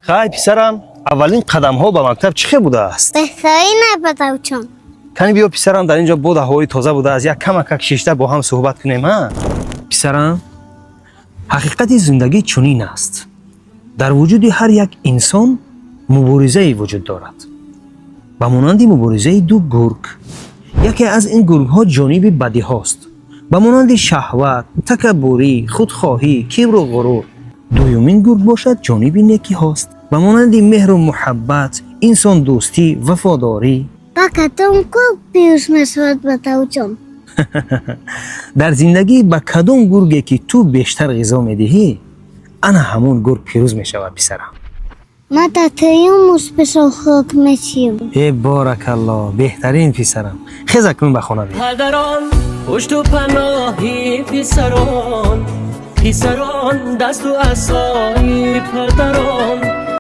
خای پسرم، اولین قدم ها به مکتب چه بوده است؟ بهترین بتاوچم. کنی بیا پسرم، در اینجا بود هوای تازه بوده، از یک کمک شیشته با هم صحبت کنیم ها. پسرم، حقیقت زندگی چنین است. در وجود هر یک انسان مبارزه وجود دارد. به مانند مبارزه دو گرگ. یکی از این گرگ ها جانب بدی هاست. به مانند شهوت، تکبری، خودخواهی، کبر و غرور. دومین گرگ باشد جانب نیکی هاست. به مانند مهر و محبت، انسان دوستی، وفاداری. کدام گرگ پیروز میشود بتاوچم؟ در زندگی به کدام گرگی که تو بیشتر غذا میدهی، انا همون گرگ پیروز میشود پسرم. ما در تریوم مثبت خاک میشیم. ای بارک الله، بهترین پسرم. خیز اکنون به خانه بیا. پدران پشت و پناهی پسران، پسران دست و عصای پدران.